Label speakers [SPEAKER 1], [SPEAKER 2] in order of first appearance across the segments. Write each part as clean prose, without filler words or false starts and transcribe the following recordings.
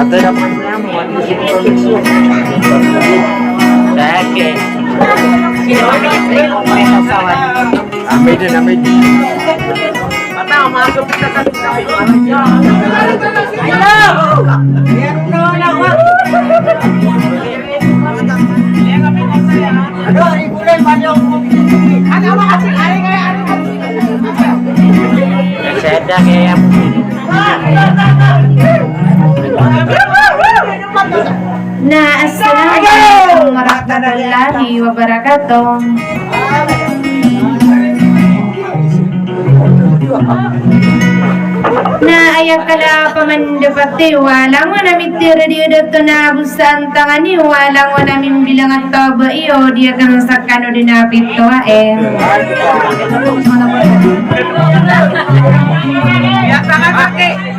[SPEAKER 1] Ada namanya mau Sakit. Amin. Mata masuk kita kan. Aduh, ibu lain banyak. Ada apa hasil hari kayak sedang ya.
[SPEAKER 2] Nah, assalamualaikum warahmatullahi wabarakatuh. Nah, ayah kala pamandapati walang wanamitir dia dato na busan tangani walang wanamin bilang at taba iyo dia kan sakano dinapit to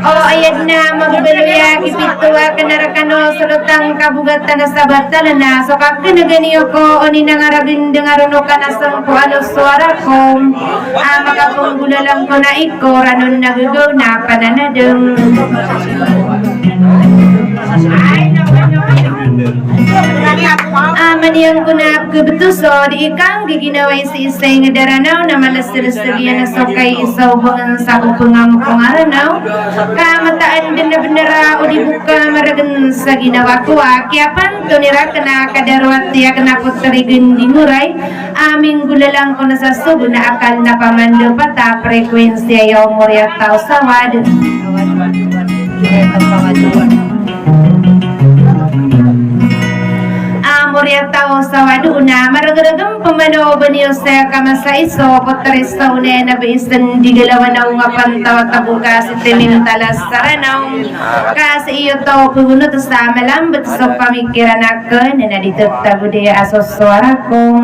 [SPEAKER 2] Oh ayat na magbaluya kipituwa kanarakano sulutang kabugatan na sabatal na so kakinaganiyo ko o ninangaragin dengaruno ka na sampo ano suara ko makapunggulang ko na iko ranon nagagaw na pananadeng maniyang ko na kubutuso di ikang giginaway si isay nga daranaw na malasirasagyan na so kay isaw bangan sa upangam kong aranaw kamataan din na benera o di buka maragan sa ginawa ko kiapan tunira ka na kadarwat tiya ka na putarigin di muray aming gulalang ko na sa subo na akal na pamando pata frekwensya yaw moriat tao sawad Moriat tao sawadu na maragaragang pamano ba niyo sa kamasa iso potresto na nabaisan di galawan na nga pantaw at tabuka si timintalas saranaw kasi iyo tao pugunot sa malambat sa pamikiran ako na nadito tago di asoswara ko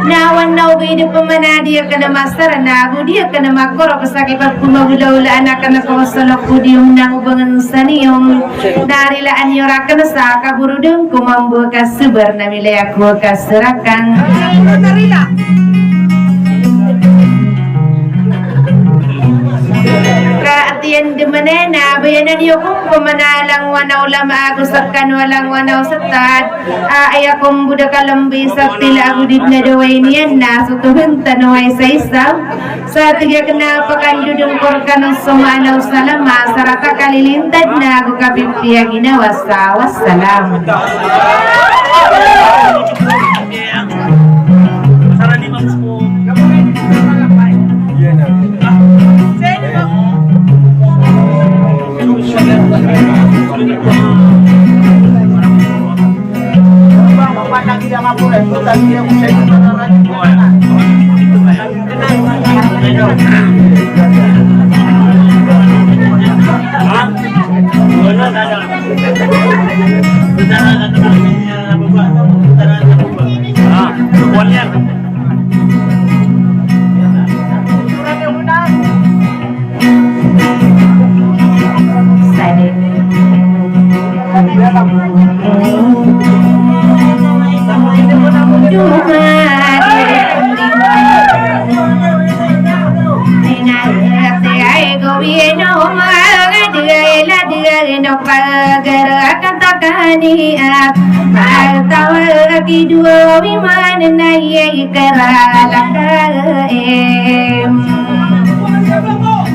[SPEAKER 2] Nawan na ugay di pamanadiya ka na masara na dia ka na makoro kasakit pag pumagulaulaan ka na kawasalak ko di yung nangubangan sa niyong narilaan niyo ka na sa kaburudong kumambu ka subar na milaya ko ka surakan Kaatiyan di manena bayanan niyo kung pamanalang wanaw lama agusakan walang wanaw sa tad ay akong buda kalambi sa tila agudid na daway niyan na sutuhun tanaway sa isaw sa tiga na pakandudong korka ng sumanaw sa lama sarata kalilintad na agukapipia ginawa sa wassalam Dua wiman na ye karala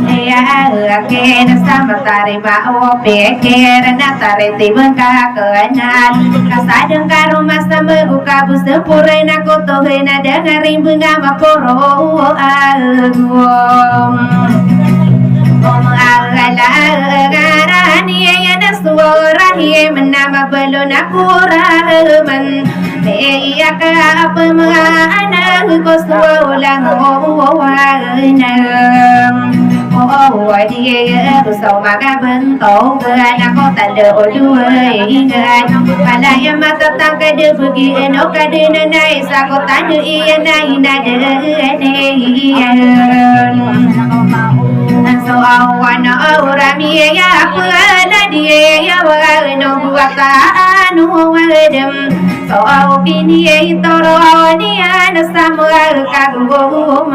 [SPEAKER 2] ya ke na sama tari ba o pe ke na tari tibang ka kanan kasadang karo masa mebuka bus pura na ko to na dengarin bunga makoro agom Garani ya na suara hiye menama belon aku raman iya ka pemana ko sualang wana dia rusau maka bentong na ko tanda dua ingat palaya mata tangka de pergi eno kadena nai sa ko tanda iya nai na de so awana urami ya pala dia ya wa no buata anu wadem so kini toro ni ana samua kagum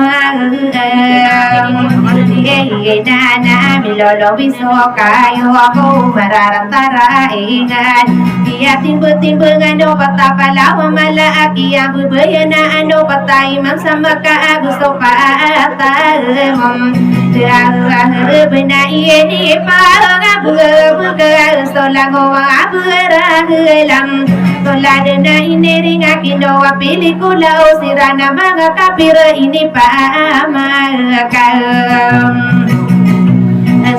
[SPEAKER 2] nana milolo biso kayo ako mararantara ingat dia timbu-timbu ngano patapala wamala aki yang berbaya na ano patay mang sama ka gusto pa atamom bena ini pa ngabuga solango aburalam solada na inering akino pelikula o sirana mga kapira ini pa amakam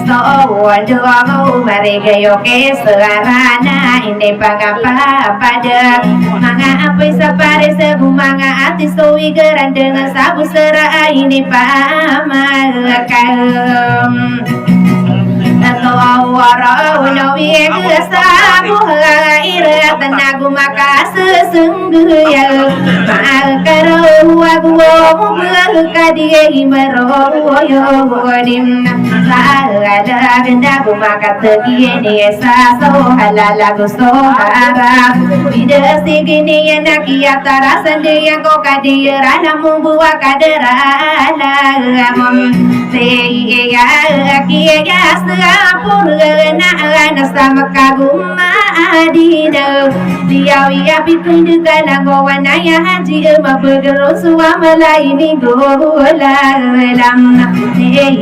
[SPEAKER 2] so wado mo marigayo ke sarana hindi pagapa pada mga apoy sa pare sa mga ati so igaran dengan sabu sera ini pa amakam awara no biega sabu ira tanagu maka sesungguhnya makaro aku muka dia imaro yo godim ada gendagu maka tegi ni saso halala gusto harap ida sigini anak ya tarasan dia ko kadira namu buwa kadera lamam sei ya kia purna sama kagum adina dia ya bitun juga langgawan ya haji ma bergeru suama lain gola lam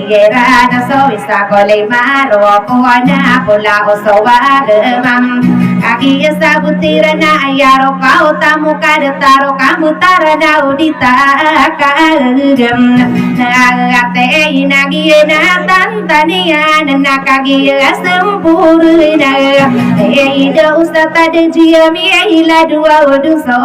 [SPEAKER 2] era na so isa kole maro pona pola osowa demam kaki sabutira na ayaro kau tamu kada taro kamu tarana udita kagem na ate inagi na tantania na kagi sempurna ida ustata de jiami ila dua udu so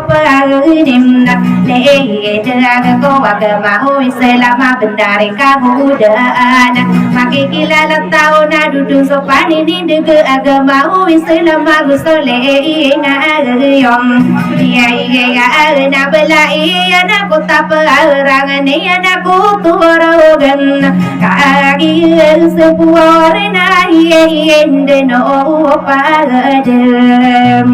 [SPEAKER 2] parimna ida ko agama o selama bendari kamudana makikilala tao na dudu so panini dege agama o selama gusole ngayom ya na bela na ko taparang ni na ko turogan kagi sepuar na yende no pagadem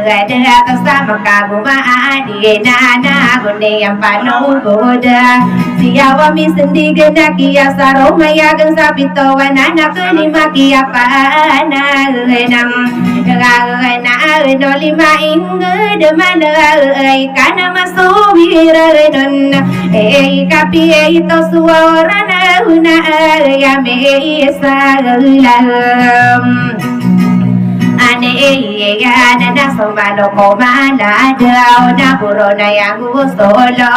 [SPEAKER 2] ada kasama kaguma adi nana gunde yang panu goda siawa mi sendiga nakia saroma yagang sapito wanana kelima kia pana enam na no lima inge de mana kana masubira non kapi to suara una ya me salam ane ya na somalo komala dao na burona yang solo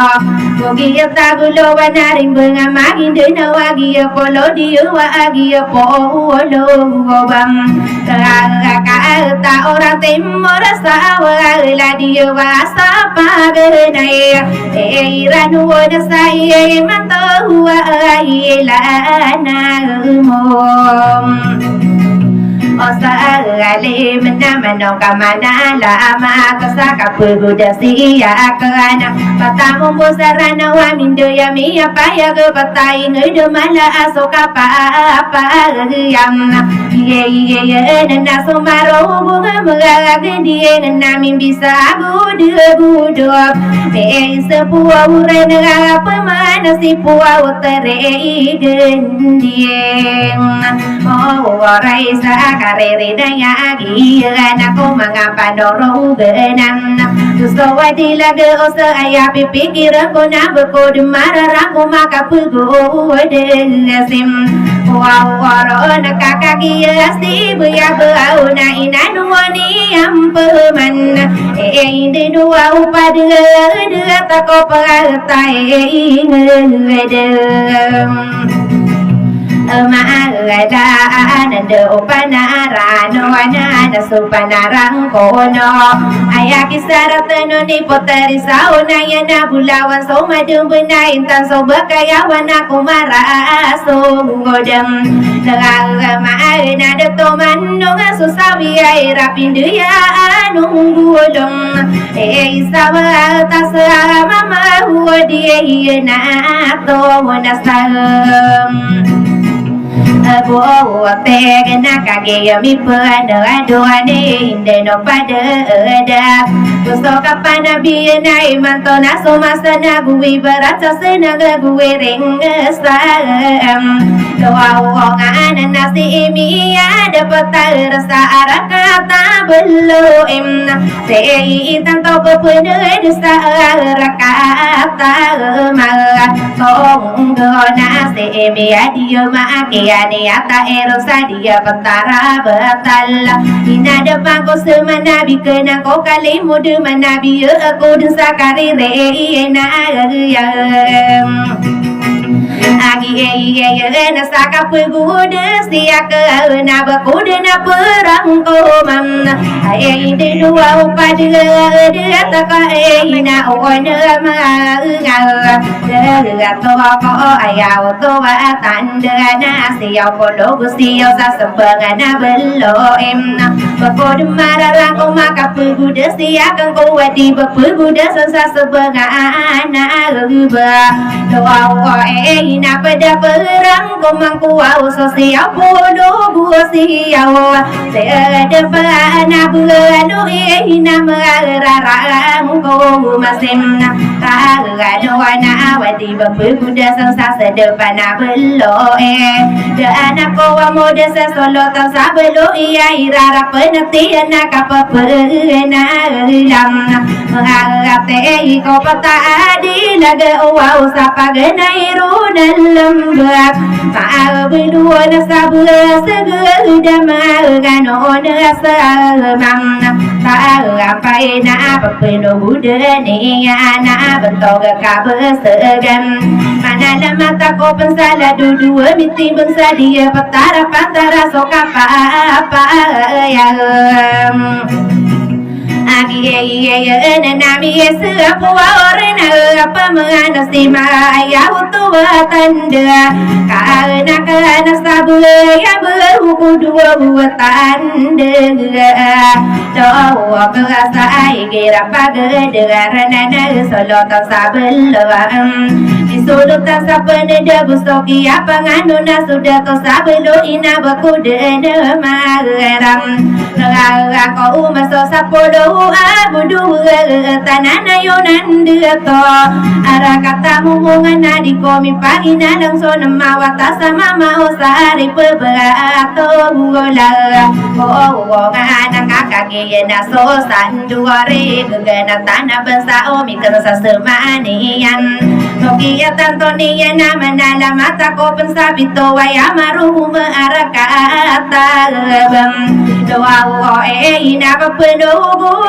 [SPEAKER 2] mugi tagulo wanaring bunga magin de na wagi polo dio wagi polo bam ka orang timur sawa la dio wasa pagenai iranu na sai manto wa ila na mom osa ale menamano kamana lama kasaka puguda siya kana patamu busarana wa mindo ya mi apa ya ke patai ngede mala asoka pa yam ye na somaro bunga mga gendie na min bisa gudu me sepua urena pemana si pua utere gendie oh raisa karere daya gira na ko mga panoro benang gusto wadila ge osa aya pipikir ko na ko dumara ko makapugo desim wow waro na kakagia si buya bau na inanu ni ampeman inde dua upade de ta ko patai ngedem maada nande upanara no anada supanarang kono ayaki saratano ni poteri sauna yana bulawan so madumbuna intan so bakayawan aku mara so godam maada de toman no susawi ai rapindu ya nunggulum isawa tasama mama huwa dia na to nasam Buat tegana kage mi pada dua ni deno pada ada Gusto kapan nabi nai mantona sumasa na gue beraca senang gue ring sam Doa uangan nasi imi dapat rasa arah kata belum Sei tanto pepenuh desa arah kata malah Tong gona se imi adio maakia niata erosa dia petara batalla ina depan ko semana bikena ko kali mudu manabi aku desa karire na Agi na saka peguda siaka na bakuda na perang komam ai de dua upada dia taka na ona ma ga to ko ayau to wa tanda na siau ko logo siau sa sebangana bello em bakuda mararang ko maka peguda siaka ko wadi bakuda sa sebangana ruba doa ko na pada perang komang kuau sosial bodoh gua siau sedepan abulu ina merarang ko masemna doana wadi bapuda sangsa sedepan abulu de anak ko moda solo tan sabelo iya irara penetian kapapena lam mengate ko patadi laga wow sapagena iruna lembab berdua nasabula segera magan samam apa ina apa penuh buda ni anak bentuk kabesegam mana lama tak kau pensala dua miti bangsa dia petara pantara soka apa ya nami sepuwa orena apa menganasima ayah tua tanda karena sabula ya berhuku dua buat tanda doa berasa kira pagedera nana solo tak sabelum disuruh tak sabeneda busoki apa nganuna sudah kau sabelu ina bakudena maram kau masuk sapolo abu dua tanana yonan deto arah katamu mungana di komi pagi nanang so nama wata sama mau sari peberato gula ngana kakak gena so sanduare gena tanah bensa omi kerasa semanian Nokia tantoniya nama nala mata ko pensabito waya maruhum arah kata bam doa ina papeno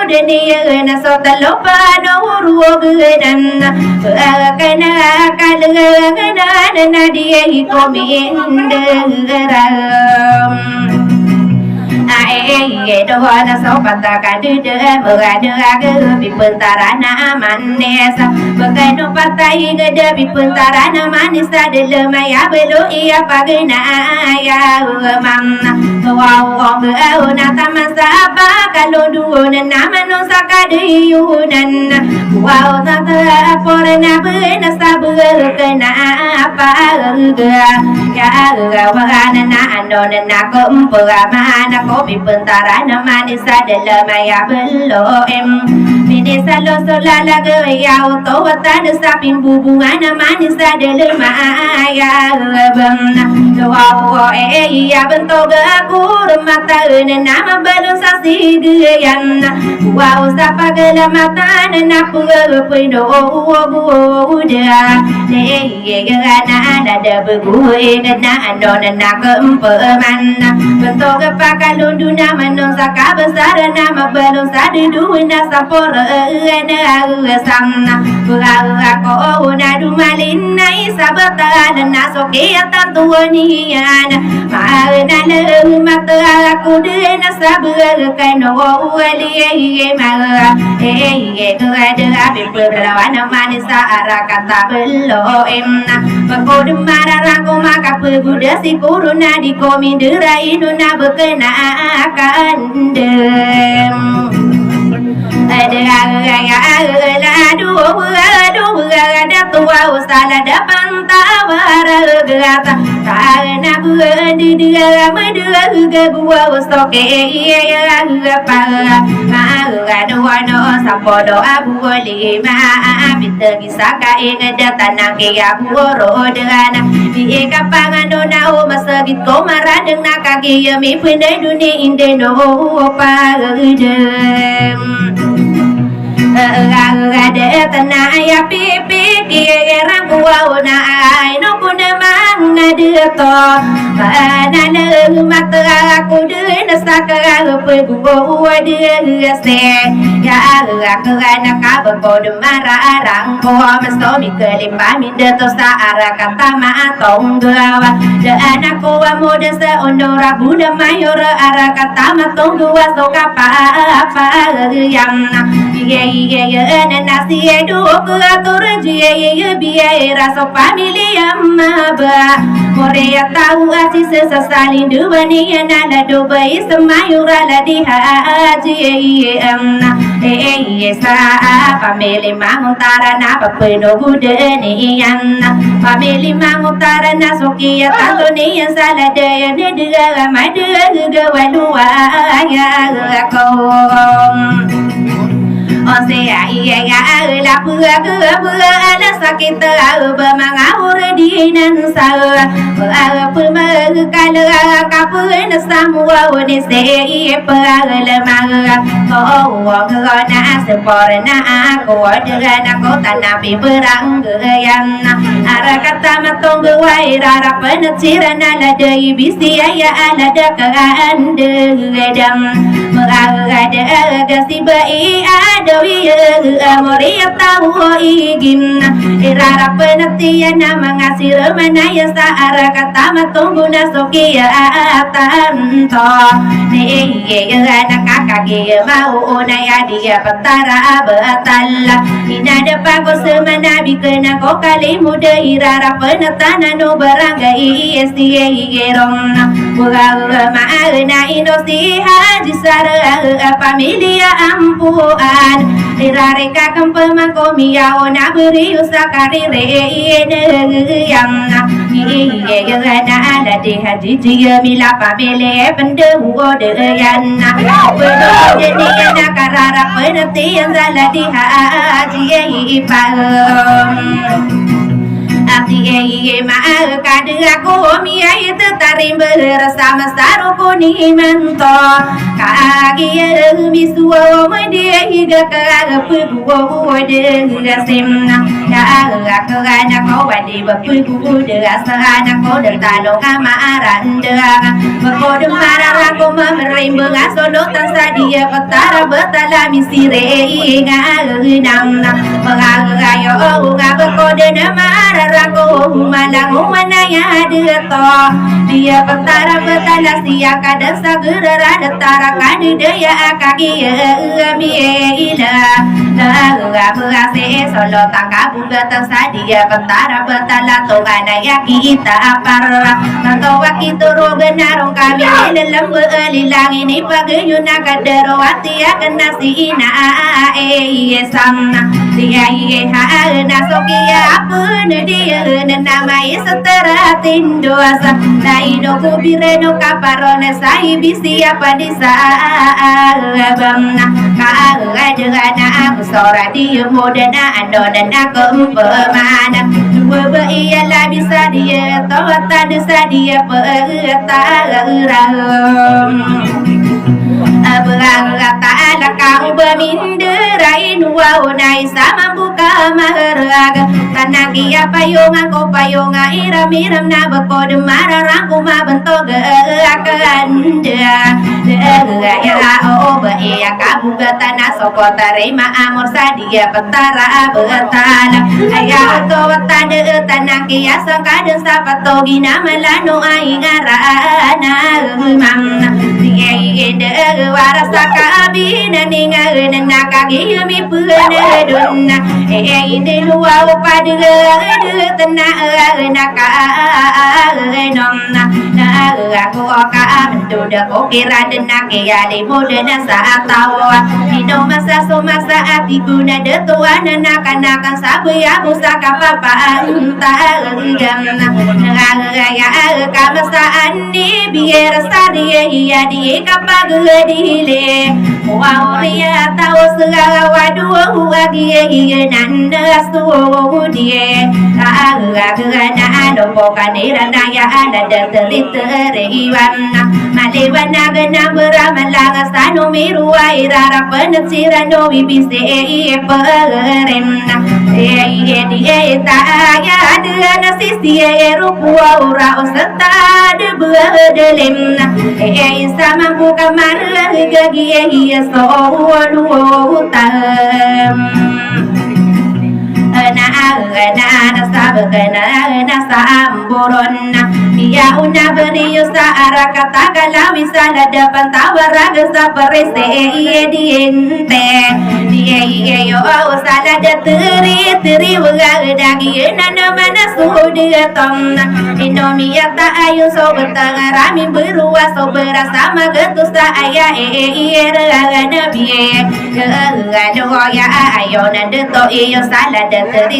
[SPEAKER 2] deni na so talopa no ruogan kana kalanga na dia komi nderam doa na so pataka dude murada aga bipentarana manesa bakano patai gada bipentarana manisa delemaya belo ia pagena ya mamna doa na tamasa apa kalau duona nama no sakadiyunan wow tata porena bena sabel kena apa ya wana na andona na kumpura mana kopi pentara nama nisa dalam maya belum minisa lo solala gaya auto watan sapin bubungan nama nisa dalam maya bang doa ya bentuk aku mata nama belum saksi gayan wow sapa gela mata na pino udah gana ada begue gana andona na kempeman bentuk pakalundu nama non saka besar nama belum sadu duina sapora na samna ko na dumalin nai sabata na sokia tantuanian maana le mata aku dena sabar kano wali ma ada berlawan manisa arah kata belum pakodu mararang ko maka peguda si kuruna di komindera inuna bekena kandem ada dua tua usala depan tawara gata kana gua di dia madua gua stoke iya pa ma doa no sapodo abu lima bitagi saka ingeda tanang ya buro dana bi kapangan na o masagit ko maradeng nakagi mi pinay duni inde no pa ada tanah ya pipi kira gua na ai no kuna mang na dia to mana ne mata aku de na saka pe gua dia se ya aku na ka ko de mararang ko masto mi kelimpa mi de to sa ara kata ma tong gua de anak ko mo de sa ondora buda mayor ara kata ma tong gua so kapa apa yang iya nasi edu atur jie biaya rasa familia maba Korea tahu asis sesali dubani nala dubai semayura ladi haji amna sa family mangutara na papeno budeni yanna family mangutara na sokia tantoni salade ne dia madu gawadua ya ko Osea iya la pura la sakita bemangawur di nan sa pema kala kapun samua woni se pala maga oh na seporna aku dengan aku tanapi berang yang ara kata matong wai rara penecirana la dei bisi ya ala dekan dedam meragada gasibai ada Moria tahu igim irara penetian mengasih remanaya saara kata matunggu nasokia tanto nih anak kakak mau naya dia petara betala inada pago semana bikena ko kali muda irara penetana no baranggai istierom buga maana inosi haji sara familia ampuan Irare kakam pemangko miao na beri usakari re yang iye na ala de haji jia mila pamele pende huo de yanna bedo de na karara penati yang zala di haji ipa Ati ma kadu aku mi ay tarim bersama saruku ni mento kagi mi suo ma dia higa ka pugu de simna ya aku ana ko wadi pugu de asana ko de talo amaran de ko de marara ko mamrim bengaso do tansadia petara betala misire ga namna pagayo ga ko de marara Aku malang manaya dia dia petara betala sia kada sagera datara kadi daya akagi miela la berase solo taka buga sadia petara betala to ganaya kita parra tanto waktu rogenarong kami dalam belilang ini pagayuna kadero atia kena sina samna dia na sokia apa dia nama setera tindoasa laido kubireno kaparone sai bisi apa disa bamna ka dengan aku sora dia modena andona kempemana dua iya la bisa dia tawata desa dia petaram Berang ta'ala kau berminderai nuaunai sama buka maharaga tanagi apa yonga ko payonga iram na bako de mararang kuma bentoga akan dia ya o ba ya kabuga tanah soko tarima amor sadia petara betala aya to tande tanagi ya sangkade sapato gina malano ai ngarana mamna ide warasa kabina ninga nakagi mi puna dunna ide luwa upadi de tena na ka nom na ko ka mendu de ko kira de na ke ya le mo de na sa tau ino masa so masa ati guna de tuan na kana kan sabu ya musa ka papa ta gam na ya ka masa ani biar sari ya di ka pag di le wa ya tau segala wadu wa gi nanda su die ka na do ko ka ni na ya ada de tere iwana malewana gana beramala sano miru aira penetsira no bibise peremna ta ya de sisi rupu ora osata de bedelemna sama buka mar gagi so lu tam na sabagana samburonna ya una beriyo sa arakata kalawi sala depan tawaraga sa perese diente dia yo sala de teri wagadagi nana mana sude tonna inomia ta ayu so betang rami berua so berasama getusa aya nabi gado ya ayo nande to iyo sala de teri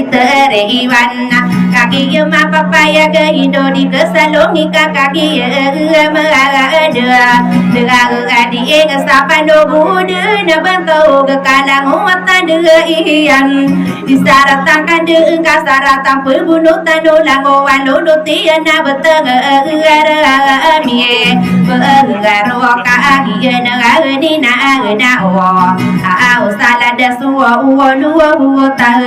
[SPEAKER 2] iwana kaki ma papaya ke indo di kesalongi kaki ma ada di ngasapa no bude na bantu ke kalang watan de ian disaratakan de kasaratan pembunuh tanu lango walo tiana beteng mie bergaro kaki na ni na o sala de suwa uwa tam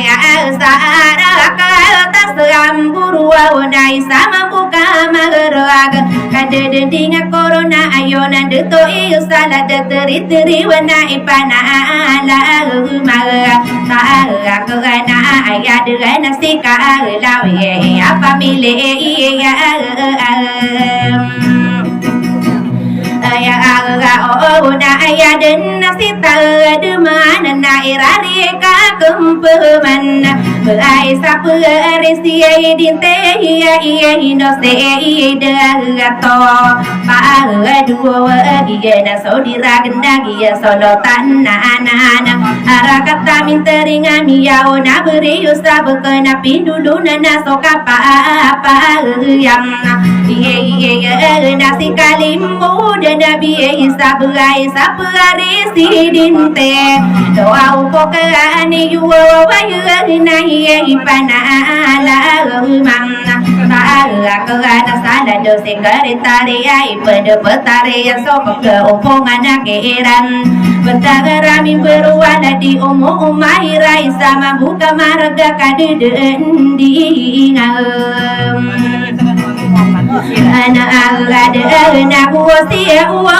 [SPEAKER 2] ya sara ka tasam burua unai sama buka mageraga kade dendinga corona ayona de to iyo sala de teri wana ipana ala maga ta ka na aya de na sika lawe apa mile ya ya na aya den nasita de mana na irari ka kumpuman berai sapu resia dinte ya ino se de gato pa dua dia na so diragenda dia solo tanna ana arakata minteringa miao na beri usab kena pindulu na so kapa apa yang nasi kalimbu dan nabi isabugai sapuari sidinte doa upokani yuwa wayu nahi ipana ala mamna baala kagana sala dose karitari ai pada petare ya sopok ke opongan keran bentagarami berwala di umairai sama buka marga kadeden di ngam ana agada na kuosia uwa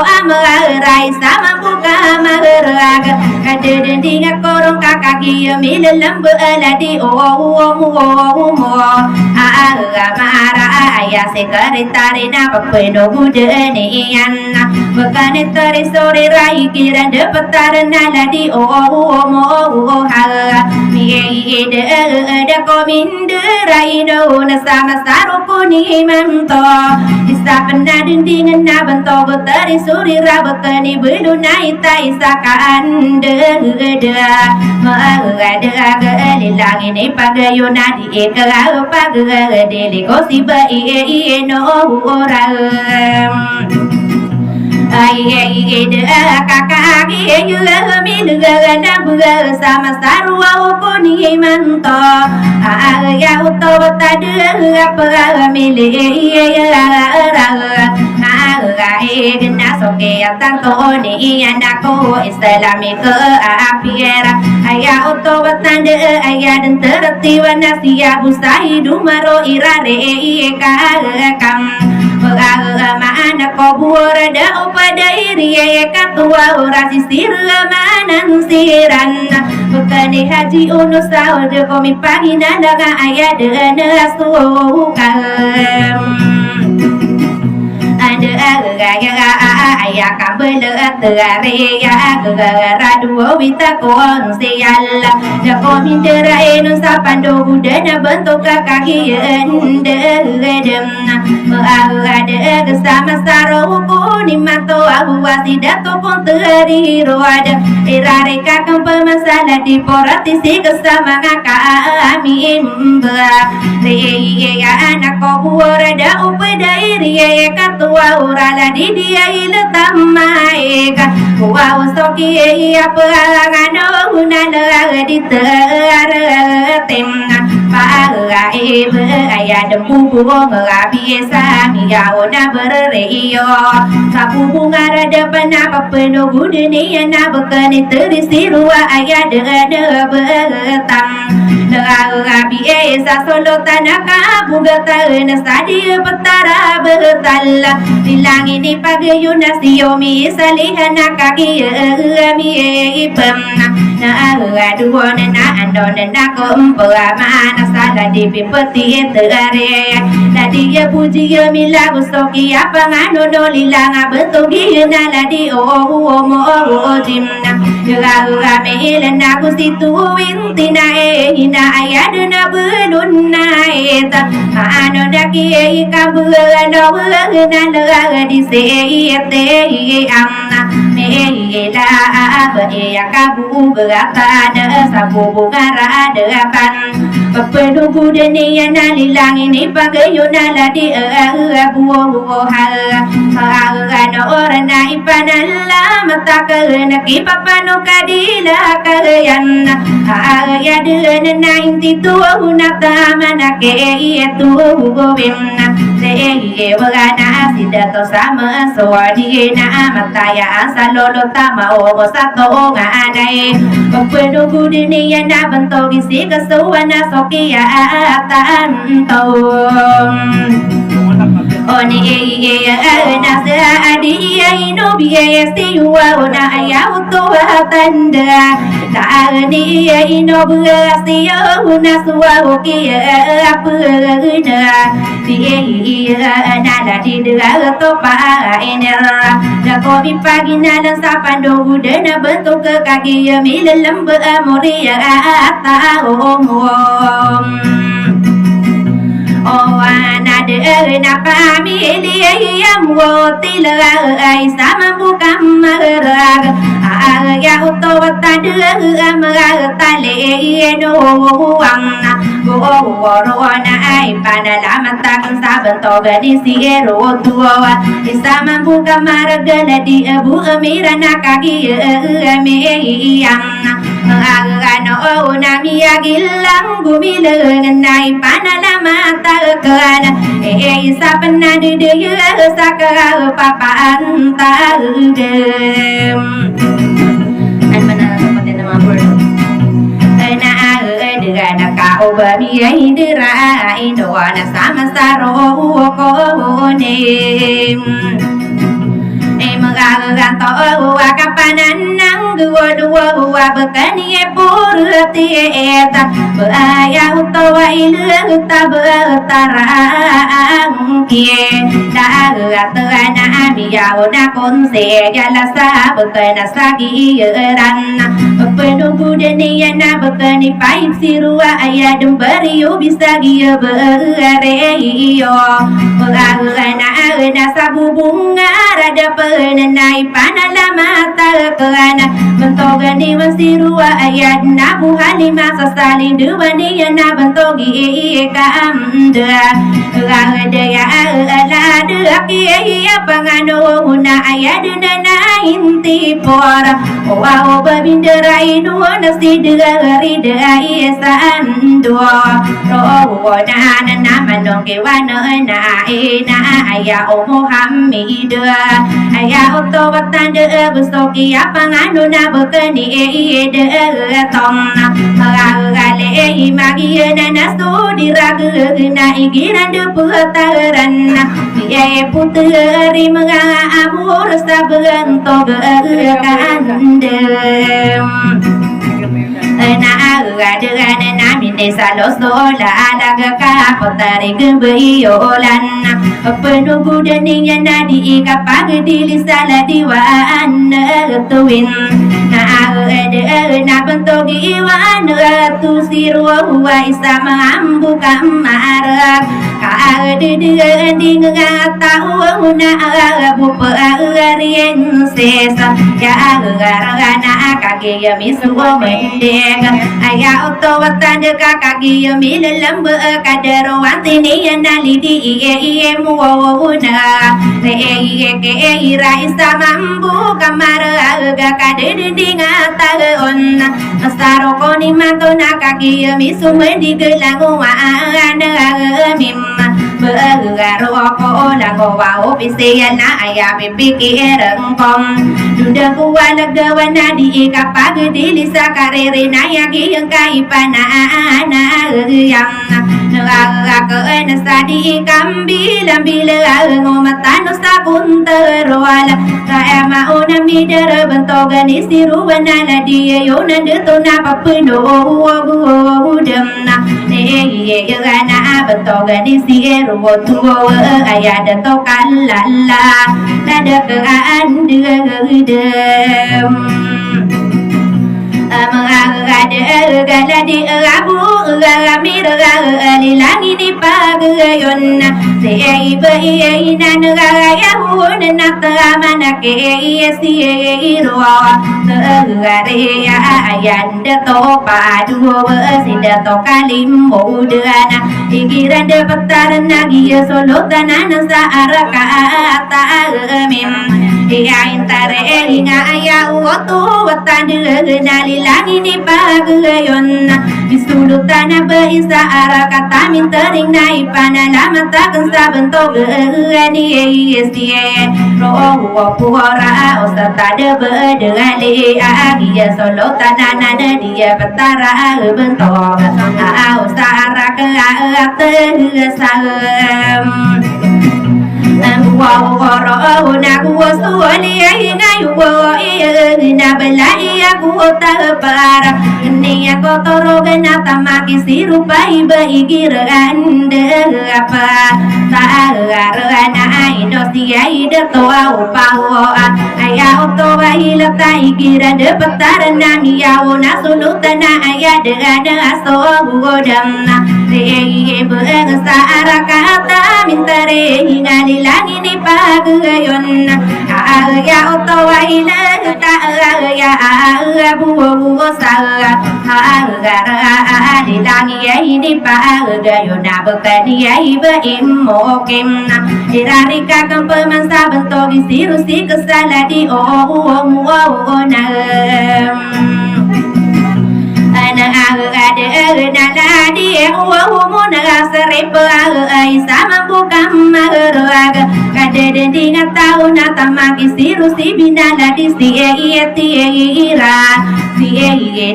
[SPEAKER 2] amarai sama buka marga kadeden di ngakorong kakaki milelam bealadi mara ayah sekretari na papeno budeni yanna bekane tari sore rai kiran de petarna ladi mi de kominde rai no na sama sarupuni manto isapna dindingan na banto betari suri ra bekani belu nai tai sakaan de lilang ini pagayuna di ekala pagade kosi ba no orang kakak mi na buga sama sarwa ukuni manto ya uto tade apa mile gena soke tanto ni anako islami ke apiera aya uto tande aya dan tertiwa nasia busai dumaro irare kam mana kobur da upada iri katua orasi siramanan siran bukani haji unusa de komi pagina daga aya de nasukam ada ayah kabel teraya gegara dua wita kon seyalla jako mindera enu sapando budana bentuk kaki endedemna ada bersama saroku ni mato aku wasidato pun teri roada irare kakang pemasalah di porati si kesama kami imba ya anak kau ada upedai ria katua urala di dia iletamaika wa usoki apa ngano unala di temna para ibu ayah dempu buang biasa miau na bereio sapu bunga rada penapa penuh dunia na bekani terisi rua ayah dengan betang biasa solo tanaka bunga tanah sadia petara betala bilang ini pagi yunasio mi salihana kaki mi pemna na dua na andon na mana salah di pipeti terare tadi ya puji ya mila usoki apa ngano no lilanga betugi na ladi mo jimna ya me ilana kusitu intina ina ayad na bunun na eta ano daki kabu no na la di se ete amna me ila aba ya kabu berata na sabu bugara depan pepenuh dunia nalilang ini pakai yunala di buah no orang naik panala mata kena kipapano kadila kayan ya dengan naik itu nata mana ke itu bimna se berana sidato sama suadi na mata ya salolo tama o sato nganai pepenuh dunia na bentuk isi kesuwana sokia tanto oni nasa adia ino biaya siwa ona ayau tua tanda tani ino berasio una suwa okia apa dia nada di dera topa inera jago pagi nada sapando budana bentuk kaki mil lembu amoria ata oh anade napa milia yang wotila ai sama bukan merag ya uto tade amartale no wangna borona ai panala matakan saben toga di siero tua sama bukan maragala di abu amirana kaki yang ano nami agilang gumilang nai panala mata kana isa panadu de saka papa anta dem ay mana kapatid na mga bro na na ka oba mi ay dira ino na sama saro ko nem magaganto kapanan ng dua bekani purti eta baya utawa iluta betarang kie dagatana amiyao na konse galasa bekana sagi ran penuh dunia na bekani paik sirua ayah demberiu bisa gia bereio magagana na sabu bunga rada penenai panala mata kelana bentogan di masirua ayat nabu halima sasaling dua dia na bentogi kamda rada ya ala dia pangano na ayat na inti pora wa babindera inu nasi dari dai sandua ro na manongke wana na ina ayah Muhammad ayah oto watanda besoki apa nganu na bekeni tong gale magi na nasu diragu na igiran de putaran biaya puteri menga amur sabento kandem na ada na min desa losola laga ka potari gebeyolan penunggu deninya nadi kapag dili sala diwaan tuwin na na bentog iwan tu sirwa huwa isa mambu kamarag kaadiding ngatau na buparien sesa ya garana kaki misuwa mendeg aya otowatan kaki milelambe kadero watini nalidi iye muwuna iye ke ira isa mambu kamaraga kadiding taon saroko ni matona kaki misumendi gelanguan mim bergaroko lago wao pisena aya pipikir engkom duda kuala gawana di kapag dilisa karere na yagi yang kaipana yang nagaka na sa di kambila bila ngomatano sa punteroala kaya mauna midara bentogan isiruan na di yun nandito na papuno udam na na bentogan isiru tuwa ayada to kalala nada keandem gala di abu gamir lilangi di pagayon sei bai nan gaya hun natamana ke siero gare ya ayanda to padu sida to kalim modana ikiran de pataran nagi solo tanana sa araka ta mim ya intare inga ya utu watande nalilangi ni pagayon bisulutan baisa araka tamin tering nai panalama takkan sabento gani estie ro puara osata de bedali agia solo tanana dia petara bentok usara ke sam wow waro na kuwa suwali na yuwa na belai aku para ni aku toroga na tamaki sirupa iba igirande apa taarana inosia ida toa upawa aya otowa hilata igirande petarana miyawo na sunutana aya dengan aso godamna rei bengsa arakata mintare hingalilani ni pagayon ya otowa hilata ya buwo sa lilangi ini pagayon na bekani iba imokim dirarika kang pemansa bentogi sirusi kesaladi na ada dia umu na seribu ai sama bukan maharaga kade dending tahu na tamaki siru si binala di si ira si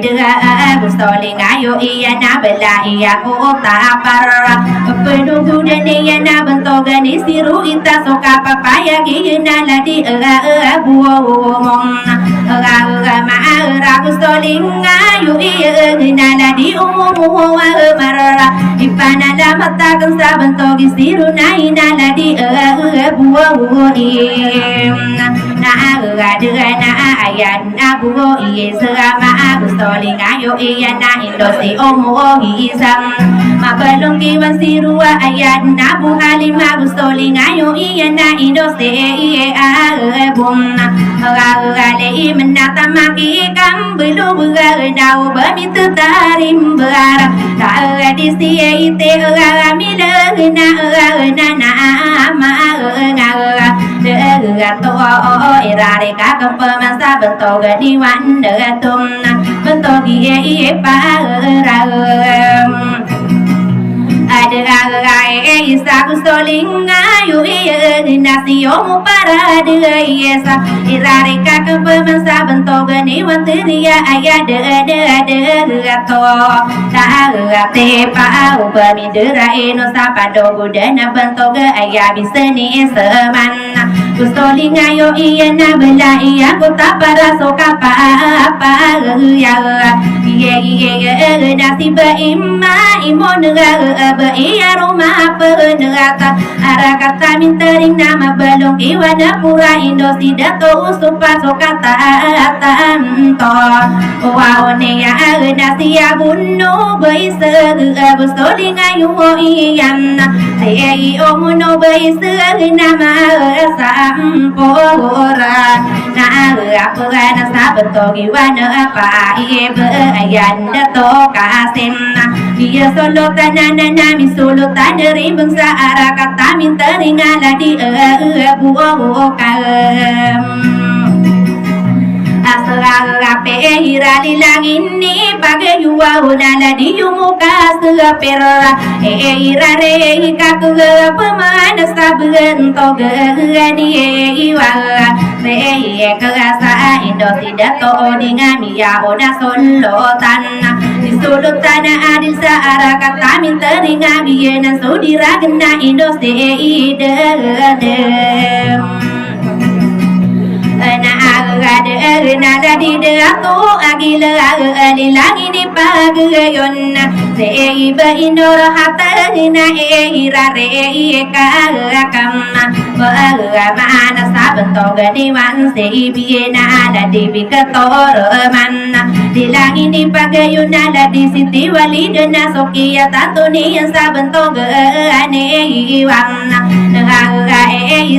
[SPEAKER 2] dega gustoli ngayo iya na bela iya ko tapar penunggu denia na bentoga ni siru ita soka papaya gina ladi buomong ma gustoli ngayo iya nala di umumu marara ipanala matakan sa bentogi siru na inala di buo na na ayan na buo iye sama gustoli ngayo iya na indosi omo isam mabalong kiwan sirua ayan na buhali magustoli ngayo iya na indosi iye bum gale imenata maki kambelu buga bamitu tarim bara ta di siye ite mila na ma nga to irare ka pemansa bentoga di wan tum bentogi iye para ada isa kustolinga yu nasi omu para isa irare kaka pemansa bentoga ni wantiria aya de to ta te pa ubami dera eno sapado budana bentoga aya biseni seman kustolinga yu iya na bela iya kota para soka pa ya Nasi beima imun beia rumah penata arakata mintering nama belum iwana pura Indo sidato usupa sokata tanto waone ya nasi abunno beise busolinga yuo iyanna sei omuno beise nama sampora na apa na sabato giwana pa ibe ayanda to kasemna dia solo tanana nami solo taneri bangsa arah kata minta ringala di buo kalem asra pe hirali langin ni bagai yuwa unala di yumuka sepera irare kaku pemana saben to gani iwa me kerasa Indo tidak to dingami ya ona solo tanah di solo tanah adil searah kata minta ringami na sudira gena Indo seide nada di datu agila lilangi di pagayon sei ba Indo hata na irare kakam mana saben to gadiwan sei biena ada di bikator man dilangi di pagayon ada di siti wali dena sokia tatuni saben to ane iwan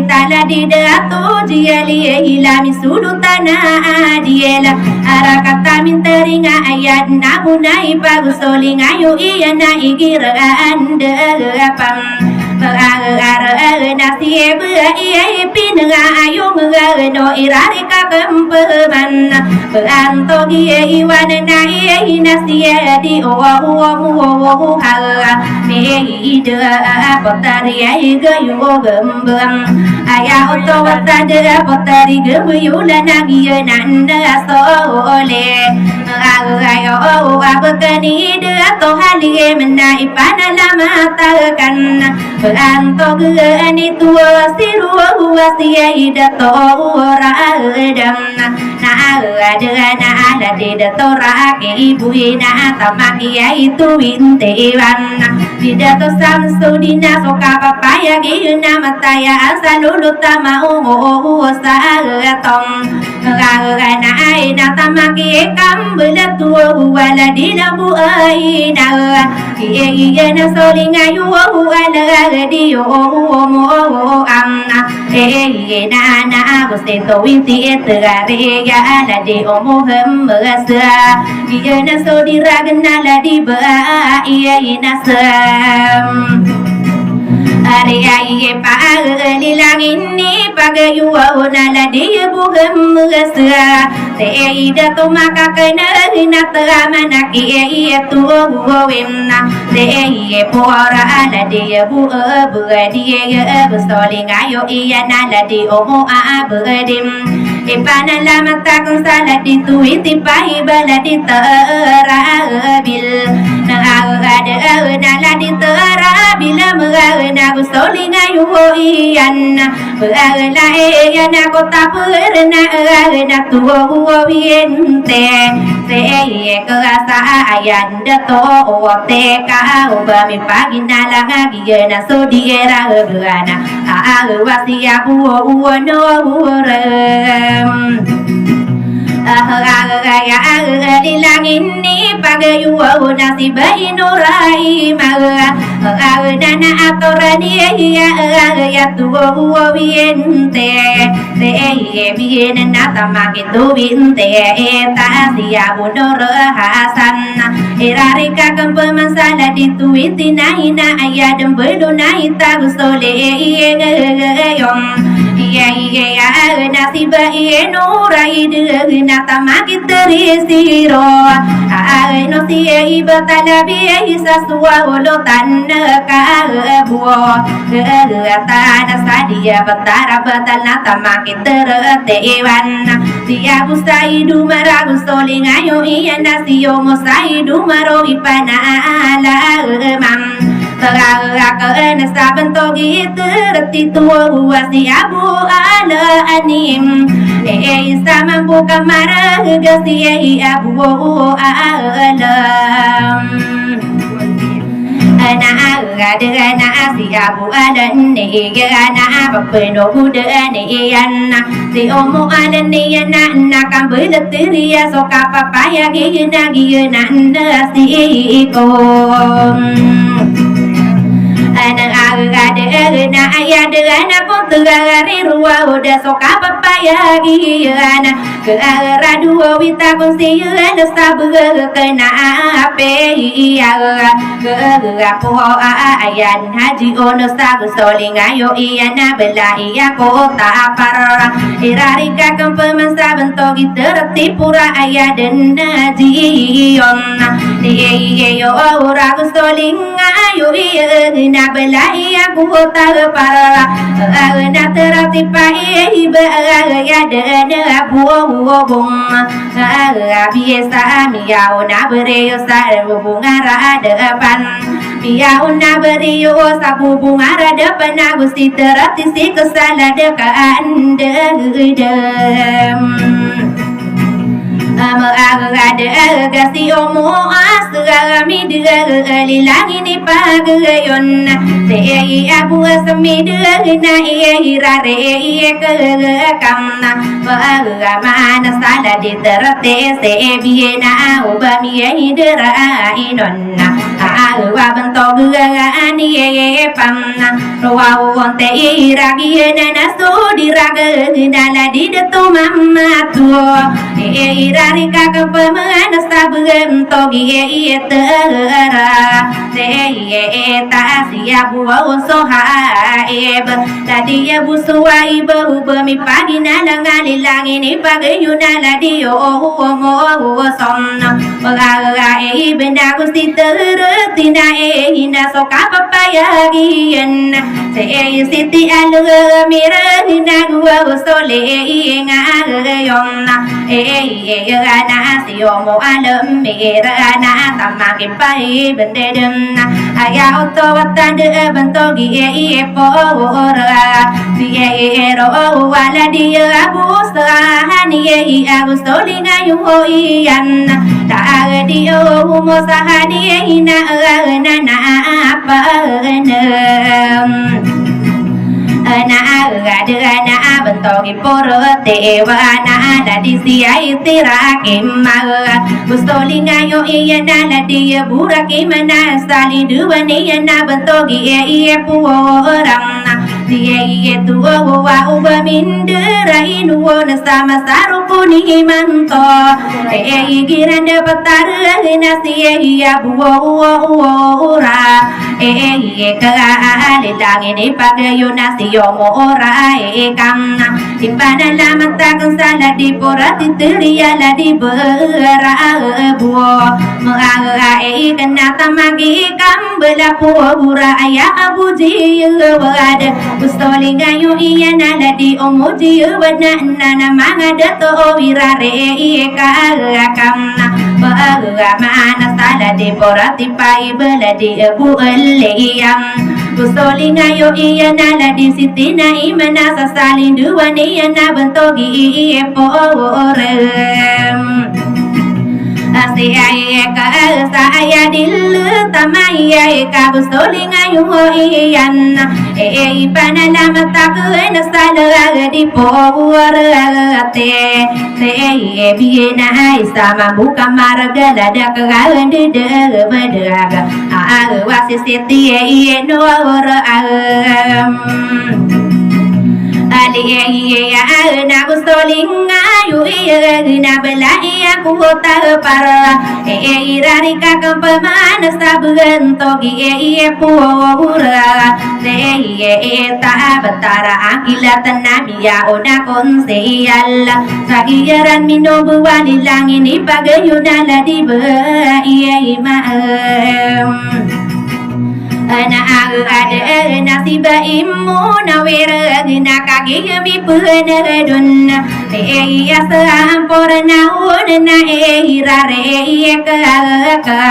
[SPEAKER 2] tala di datu jiali ilami sudu tanah diela arakata minteringa ayat nabunai pagusolinga yu iya na igira ande apam nasi iya pinga ayung no irari kakempeman beranto dia iwan na iya nasi di o hala ide potari iga yu gembang ayah oto watade potari gebuyula nagi nanda sole ayo abakani de to hali mena ipana lama takan beranto gani tua siru wasia ida to ora edam na ada na ala de to ra ke ibu ina tamaki itu wintewan tidak to samsudina soka papaya gina mataya asalulu tama sa tong na ai na tamaki kambula tua wala dina bu ai na iya na solinga yu wala di mo amna na guste to winti etgare ya ala di omo hem masa iya na sodira gna di ba iya na sam Ari pa lilangin ni pagayuwa na di buhem masa seida to makakana na tama ki tu wemna se pora ala di bu di besolinga yo iya na la di omo abedim ipana lama takun sala di tu itipai bala di terabil na ada na la di terabil na gustolinga yu iyan la ya na kota perna na tu wiente se kerasa ayan dato te ka ubami pagi na lagi na so di era berana wasia bu no dilangin ni pagayuwa nasi bainurai maga nana atorani ya tuwa wiente te bien nata magitu winte eta sia bunor hasan irarika kampeman sala dituiti naina ayadem beluna ita gusole yom iya nasi bainurai nata magiteri siro no si batala bisa suwa lo tanna ka buo tanah sadia batara batala tamakiter tewan dia busai du maragu solinga yo iya nasi yo mosai du maro ipana ala mam Teraka na saban to gitirti tuwa si abu ala anim sama buka marah gasi abu alam ana ada si abu alan ni ana bapeno udah ni ana si omo alan ni ana kan berletria so kapapaya gina gina si kom ana ada na ayah pun terari ruah udah so kapapaya gina ke arah dua wita pun si ana sabar kena ape iya ke poho ayan haji ono sagu soling ayo iya na bela iya kota para irarika kempeman saben togi terti pura ayah dan haji ona iya yo ragu soling ayo iya na bela iya kota para na terti pa iya ayah dan buong biasa miau na bereo sa bunga depan Ia una berio sabu bunga depan agusti terati si kesala dekaan dedem ada gasi omo asgami lilangi ni pagayon sei abu asmi na irare ke kamna mana sala di terate se biena ubami idra inonna wa bentog ani pamna wa wonte iragi na sudi raga dala di detu mamma tuo irari kakak pemen sabem togi tera se ta siap wo sohaib tadi ya busuai bau bemi pagi nalangali langi ni pagi yunala di mo somna baga benda gusti tertina hina so kapapaya gien se siti alu mira hina gua sole ngayonna ana si omo alam mera na tamakin pai bendedem aya oto watande bentogi pora si ro wala dia abu sahani abu solinga yo iyan ta dia mo sahani na apa ana bentogi poro tewa ana di siai tiraki maga gustolinga yo iya na dia buraki mana sali dua ni ana bentogi iya puorang dia tuwa wa uba mindera inu na sama sarupuni manto giranda patar na siya buora kaalilangin ipagayo na siyo mo ora kamna impana lamang takang sala di pora titiriya la di bera buo mga kanata magi kambela pura aya abuji wad gusto lingayo iya na la di omuji wad na mga dato wirare kamna baga mana sala di pora tipai bela di bueliyam gusto lingayo iya na la di sitina imana sa salin dua ni na bentogi porem Asiya ka saya dil tamaya ka gusto lingayo iyan panalama taku na sala di porate se biena sama buka marga lada kagan de madaga wasisiti no na gusto lingayo na belai aku kota para irari kakang pemana sabugan togi pura ta betara akilatan nabiya ona konse alla sagiyaran minobu walilang ini pagayuna la di ba ana ada nasiba imu nawira gina kagi mi puna dun ya sampor naun na irare ka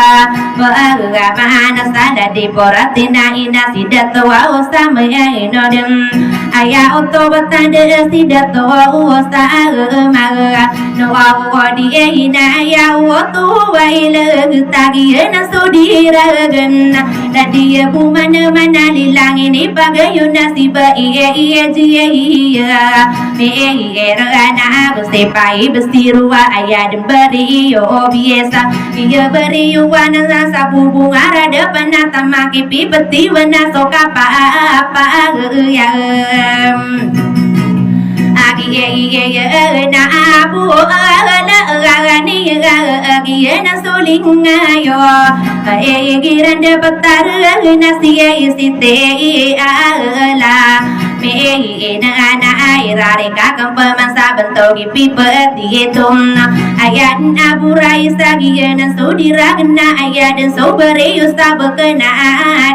[SPEAKER 2] mana sada di poratina ina sidato wa sama inodem aya oto batanda sidato wa sa ma no wa di ina ya oto wa ile tagi na sudira gen dadi bu mana mana lilang ini pagayuna siba iya jia me era na sepai bestirua aya dembari yo biasa iya beri wana sabu bunga depan tamaki pipeti wana soka apa ya agi na abu ala ni agi na sulinga yo giran de betar na sia site ala me na airare kakang pemasa bentogi pipeti tum ayat abu raisa giana sudira kena ayat dan sobere usabakena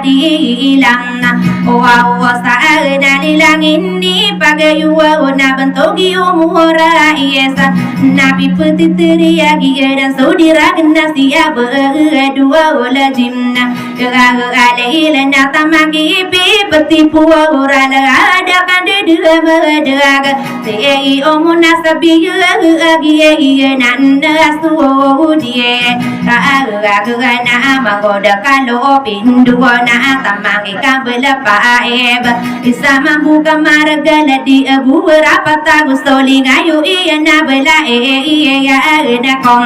[SPEAKER 2] diilang wa saana lilang ini pagayuwa na bentogi umura iesa nabi petitri giana sudira kena siap berdua ola jimna alaila na tamagi pipeti puwa urala ada kan dua medaga sei omuna sabi agi nanda suodie raga na magoda kalo pindu na tamangi kabela paeb bisa mampu kamaraga di abu rapata gustoli ngayu iya na bela iya na kom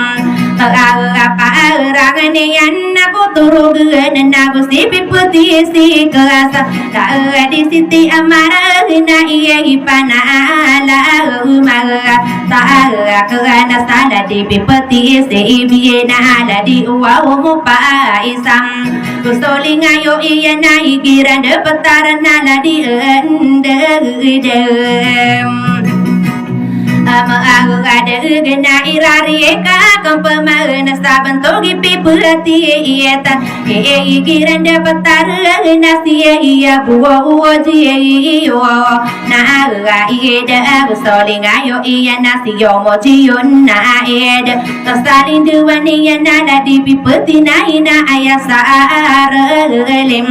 [SPEAKER 2] apa rangane yanna ko turu na gusti pipeti si kasa ka di siti amara na iya ipana ala umaga ta kana sala di pipeti si biena ala di uwa mo pa isam gustoli ngayo iya na igiran de petaran ala di ende ama aku ada gena irari eka kampa mana saban togi pipati ieta ikiran dapat taruh nasi iya buo iyo na aga ida busoling ayo iya nasi yomo ciun na eda kasalin dua niya na di pipati na ina ayasa lim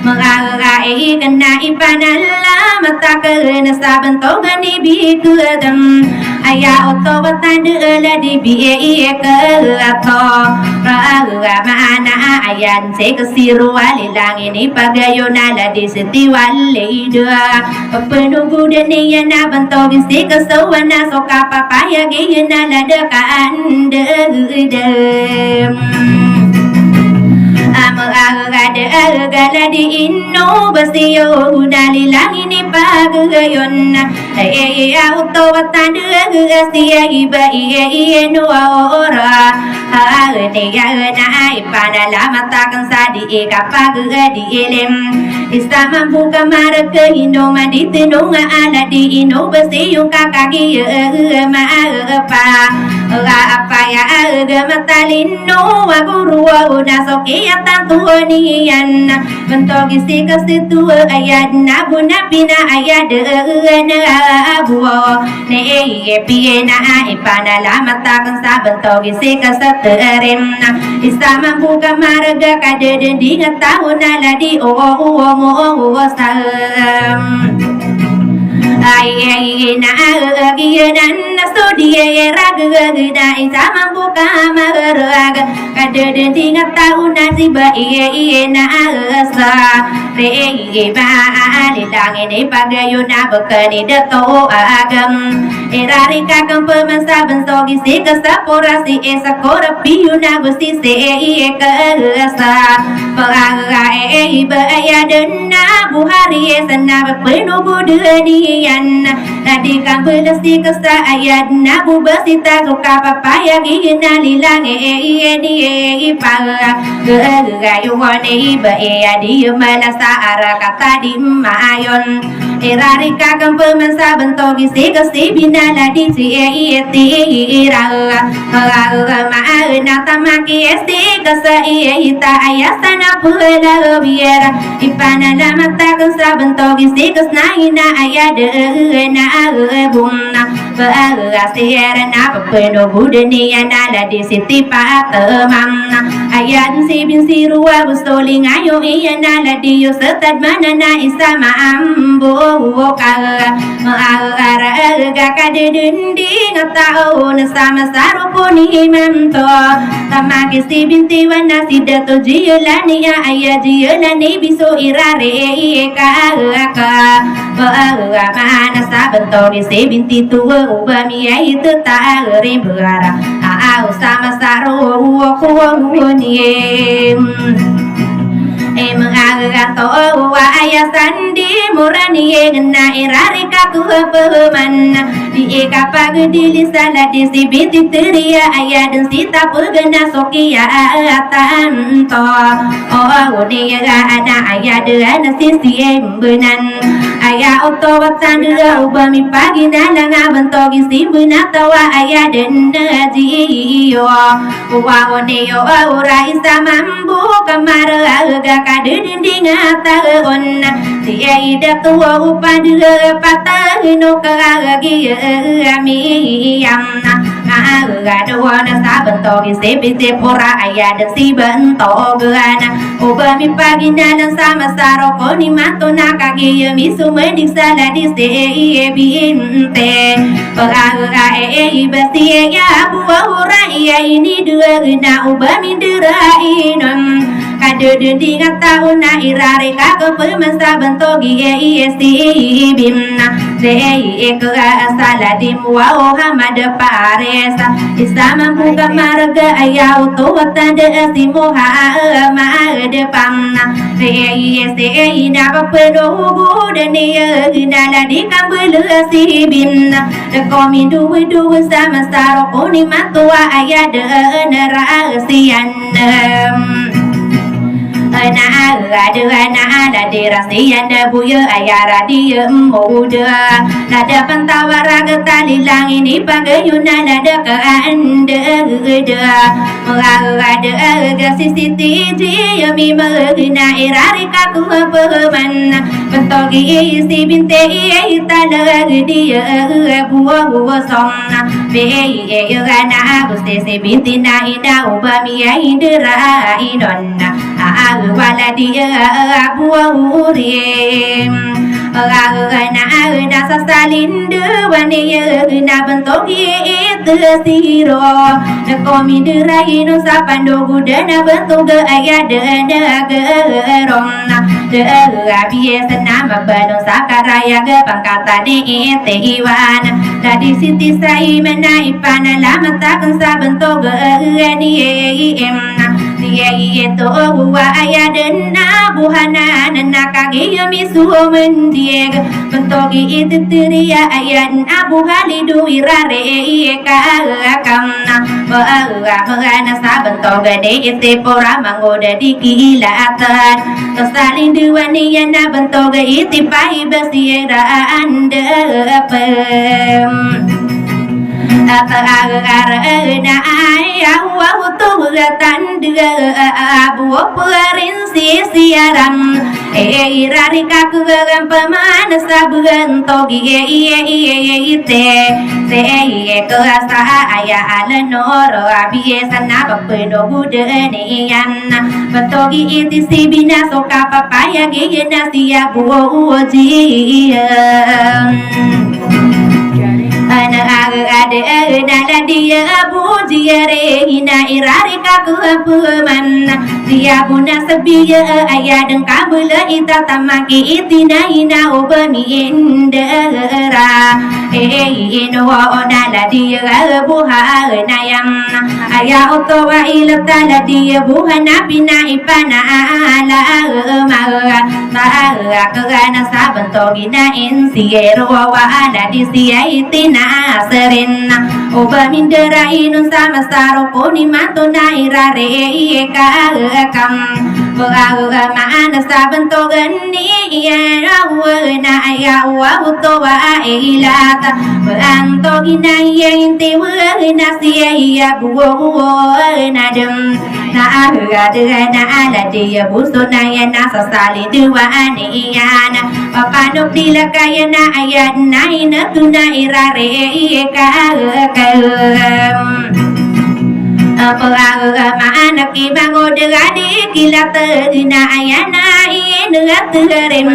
[SPEAKER 2] mengaga ikena ipanala mata kena saban toga ni bikudam aya oto batanda la di biye ke ato raga mana ayan se kesiru alilang ini pagayona la di setiwali dua penunggu denia na bantog se kesawana soka papaya gina la dekan dem agala di inno basiyo dalilang ini pagayon auto batanda sia iba iye no ora na ipanala matakan sadi kapag di ilim isama buka maraka ino maditino nga ala di ino basiyo kakagi maapa apa ya matalino aguru na sokiya tantuanian bentogi si kasitu ayat nabu nabina ayat na abu ne piena ipana lama takkan sa bentogi si kasaterim isama buka marga kadeden di ngatahu naladi mo sam ay na agiyan na studiye raga da isama buka marga kadeden di ngatahu nasi ba iye na asa re ba alilang ini pagayuna bekani dato agam erari kakang pemasa bensogi si kasaporasi esakora piyuna gusti se iye kasa pagaga iba ya denna buhari esana penuh budenian tadi kan pelesti kasa ayat nabu basita suka papaya gina lilang iye para gayo ni ba di malasara kata di mayon irari kakang pemansa bentuk isi kesi binala di iti ira maena tamaki esti kesa ita ayasana pula biara ipana lama takkan sabentuk isi kesna ina ayade na bunna Baasiera na papeno budeni anala di siti patemam ayat si bin sirua bustoling ayo iya nala di yo setad mana na isama ambo kara maara ga kadendi ngatao na sama sarupuni mamto tamaki si binti wana sidato jiyolani ya ayat jiyolani biso irare ka mana sabentogi si binti tua ubami itu tak rimbara sama saru kuwunie mengaganto ayah sandi murani ngena irari kaku peman di kapag dilisala di si binti teria ayah dan sita pegana sokia tanto ni ana ayah dan sisi embenan ayah oto watan ubami pagi nala ngabentogi si benatawa ayah dan najiyo ni ora isa mambu kamar aga kadending ataon dia ida tua upadu patahino kagagi amiyam gaduana sabentogi si binti pura ayah dan si bentogana ubami pagi nala sama saroko ni mato nakagi misu medik salah di si binte peraga basi ya buah ya ini dua gena ubami derainom kado dending atau na irare kakak pemasa bentogi si bimna zei ke asala di muao hamada paresa isama buka marga ayau to tanda si moha ma depanna zei na pedo budani ginala di kambel si bimna de komi du sama saroko ni matua ayade nerasian na ada dirasian da buya ayara dia muda nada pantawara getali lang ini pagayuna nada ke anda ada gasisiti yami magna irari kaku peman bentogi si binte itala dia buah sonna be na guste si binti na ina ubami indra inonna wala dia buah urim na sasalin wani na bentogi itu siro na komi deraino sapando gudana bentoga ayah dana gerona de biasa nama badon sakaraya ge pangkata di iwan tadi siti sai menai pana lama takkan sabentoga ni emna dia itu wa ayah dana buhana nana kagi misu mendieg bentogi itu teria ayah abu halidu irare kamna bahana sabentoga de itu pora mangoda di kilatan tersalin dua niana bentoga itu pai basiera anda na ayah waktu tanda abu perin siaram irari kaku pemana sabuan togi ite ke asa ayah ala noro biasa napa pedo budenian betogi iti si bina soka papaya gege nasi abu ujian ada nala dia bujiare ina irari kaku peman dia buna sebiya ayah dan kabula ita tamaki itina ina ubami indera ino nala dia buha nayam ayah otowa ilatala dia buha napina ipana ala mara taha kagana sabantogi na insiero wa ala disia itina serin na oba mindera inun sama saro koni mato na irare ka kam ba mana saben to gani ya na ya wa to wa ilata bang to ginaya inte wa na sia bu na dem na aga de na ala dia buso na ya na sasali dua aniana papanok dila kaya na ayan na ina tu na irare ka apa mana ki bango de adi kila te na ayana ina terem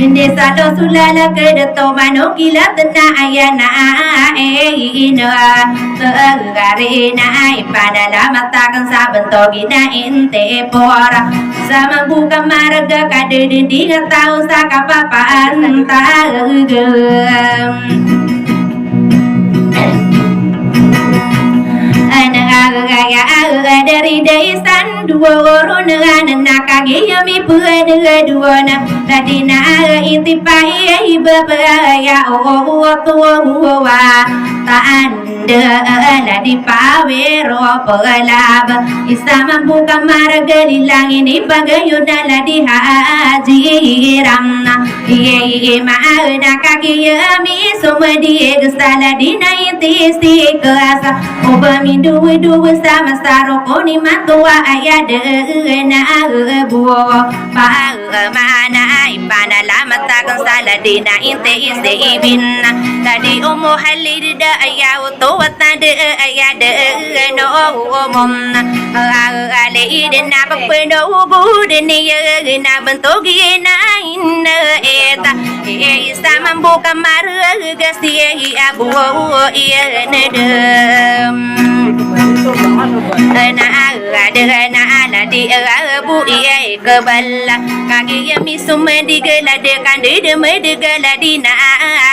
[SPEAKER 2] inde sado sulala ke de to mano kila te na ayana ina tergare na pada lama takkan saben to gina inte pora sama buka marga kade di tahu sakapapaan tagem gaya dari desan dua orang dengan nakage yami pun dua na ladina inti pai bapaya oh tua taan de ladi pawe ro pelab isama buka marga lilang ini bagayuna ladi haji ramna ye ma nakage yami somadi gestala dina inti si keasa oba dua sama saro koni matua ayah de na buo pa mana ipana lama takkan salah dina inte iste ibinna tadi umu halid da ayah to wata de ayah de no umumna ale idena papeno budeni na bentogi na inna eta isa mambuka marga si abu iya nedem na ala di bu iya kebala kaki yami sumedi gela de kandi de medegala di na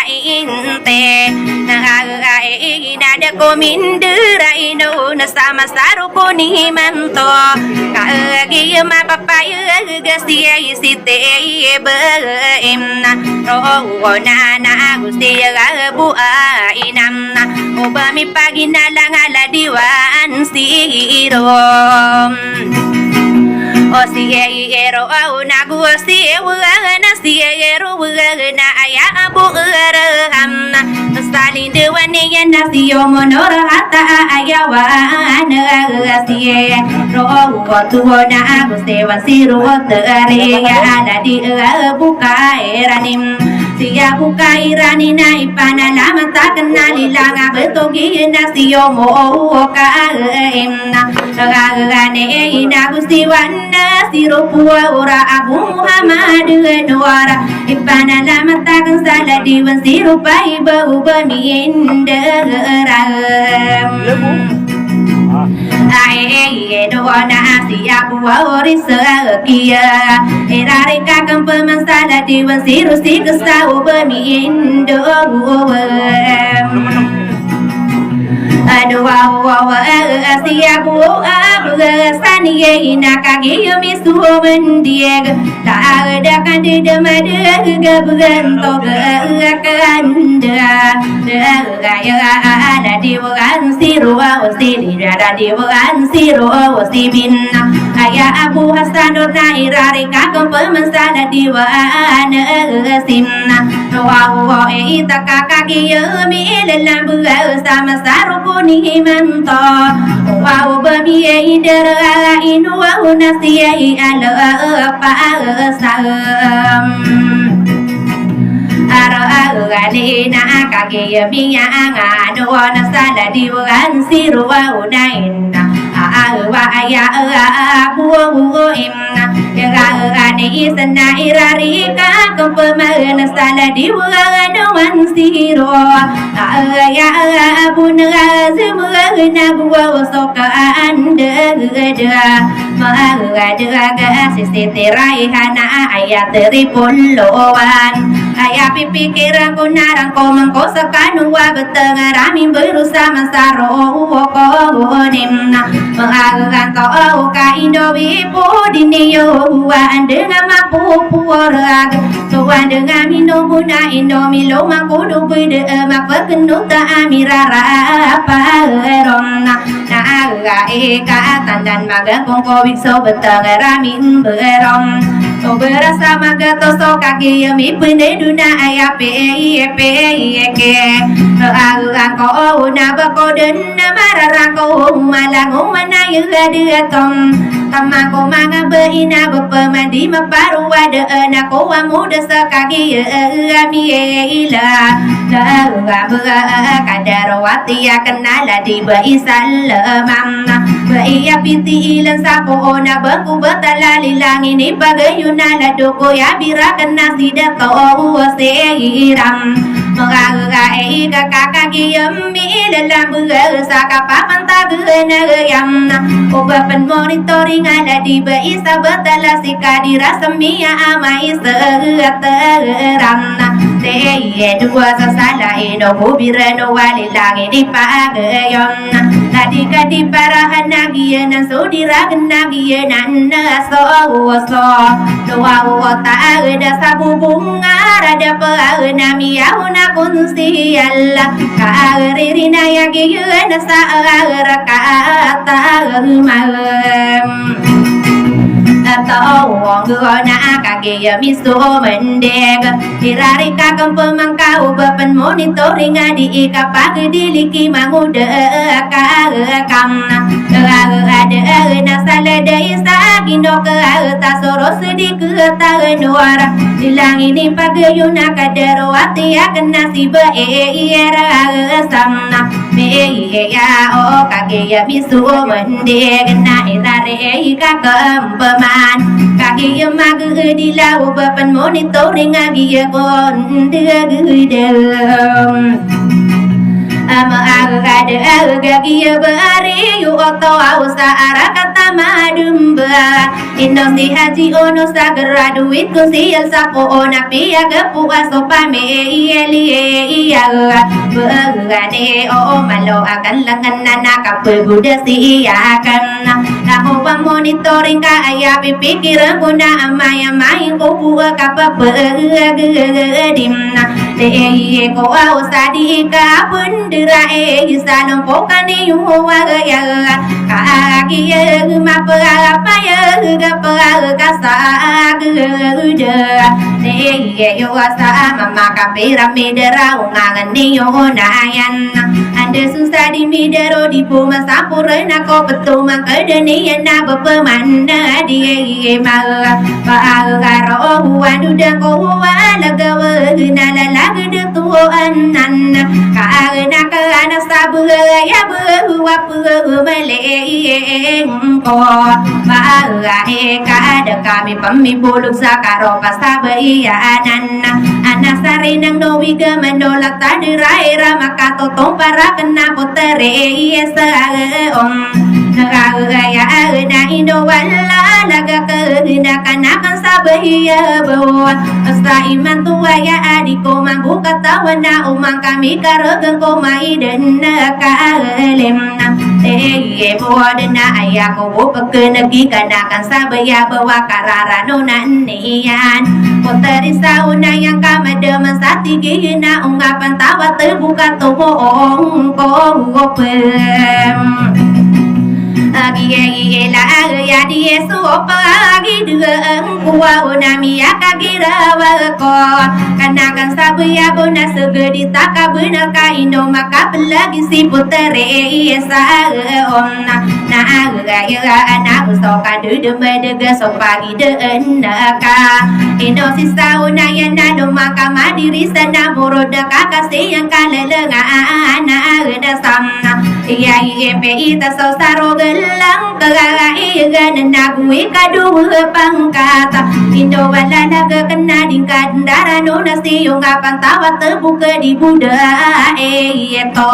[SPEAKER 2] inte na de komindera ino na sama saru koni manto kaki yama papaya gasia isite be imna ro na gusti bu inamna obami pagi na lang ala diwan sirom o siero au na gu sieu na siero na aya abu hamna salin de wane na sio monora hata ayawa na siero o tu na gu sewa siru tere ya ala di buka eranim siya buka irani na ipana lama takkan nalilanga betogi na sio mo ka emna gane ina gustiwana siro puwa ora abu muhammad nuara ipana lama takkan salah diwan siro pai bau bamienderam ai doana siya buwa ori sekia erare kakang pemansala diwan siro sikesau bamienderam aduh asia bu sani ina kage yumi sumendieg tak ada kan di demade gabugan to gakanda gaya ada di bukan siru sini ada di bukan siru sibinna ayah abu hasan dona irari kakang pemansala diwana simna wa ita kakage yumi lelambu sama saruku ni manto wa babi idara inu wa nasiya ala pa sam ara galina kage miya ngado na sala diwan siru wa unaina wa aya bu imna ya ne isna irari ka kompemana sala diwan wan siru ya abu nazim na buwa soka anda gada ma gada sisi terai hana ayat tripolowan ayah pikiran ko narang ko mangko sakanu wa betengarami berusaha masaro ko nimna mengagan to ka ino Indowi Podineo Wan dengan mampu puarag Tuan dengan minum buna Indomilo Makudu bede Mapaknuta amirara Paromna Naga eka tandan maga Kongkowik so betang ramin berom So berasa maga toso kaki Yami pene duna ayape Eke Agang ko una bako den Mararang ko malang umana yuga diatom Tamako mga beina Bapamandi maparu ada Nako amuda sakagi Amiela Laga Kadarwati ya kenala di baisal mamna Baiya piti ilan sapo na bangku betala lilang ini bagayuna la doko ya birakan nasi dato seiram Mengaga ega kakak yemi dalam berasa kapapan tak genayam Obapan monitoring ada di baisa betala sika dirasemi amai seteram Teye dua sasala ino kubirano walilang ini pagayam Tadi kadi parahan nagiyanan so diragan nagiyanan so Doa tak ada sabu bunga Rada penami yauna kunsi Allah Karirina yagiyana sa'ara kata malam Tawang guna kagaya miso mendeg Hirari kakang pemangkau Bapan monitoring adi kapag diliki manguda kakam Ada nasala desa Gino ke tasoro sedih ke tanuara Dilang ini pagayuna kadarwati akan nasiba era samna Meya o kagaya miso mendeg Na irare kakam peman Kaki yang magu di lau Bapan monitoring agi ya kon Degedem Ama aga gagi ya bari Yu oto ausa ara kata madumba Indosi haji ono sagera duit kusial sapo ona pia gepua sopa me iya Begane o malo akan lengan nana kapel buda si akan Naho pa monitoring ka aya pipikir guna amaya main ko buka kapa begedim Deye ko ausa di ka bundera salong pokani yuwa ya kaki mapa apa ya gapa kasa gude Deye yo asa mama kapira midera ungangan ni yo nayan Ande susah di midero di puma sampurna ko betul makadani na bapamana die ma paagaro wanu dan ko wala gawe nalala gede tuan nan kaana kaana sabu ya bu wapu mele ko maaga ka ada kami pami buluk sakaro pasabai ya anan anasari nang nowi gamanola tadirai ramakato tompara kena putere sa Nagagaya na indowala Laga kagina kanakan sabahiya bawa Basta iman tuwaya adiko Mambuka tawa na umang kami Karagang ko maidan na kaalim na Teye buwa na ayako Bupag nagi kanakan sabaya bawa Kararano na niyan Putari sa una yang kamadaman Sa tigihin na ungapan tawa Terbuka tumoong ko Agi la ya di so pagi dengan kuwa nami akagira ko kanakan sabuya bona segedi takabuna ka indo maka pelagi si putere sa onna na aga ya anak so ka dudu medega so pagi de naka indo si sauna ya nalo maka madiri sana moroda kakasi yang kalelenga ana ada samna ya pe ita so sarogel lang kagai ganan nagui kadu pangkata indo wala nagakana din kadara no nasi yung apan tawa terbuka di buda eto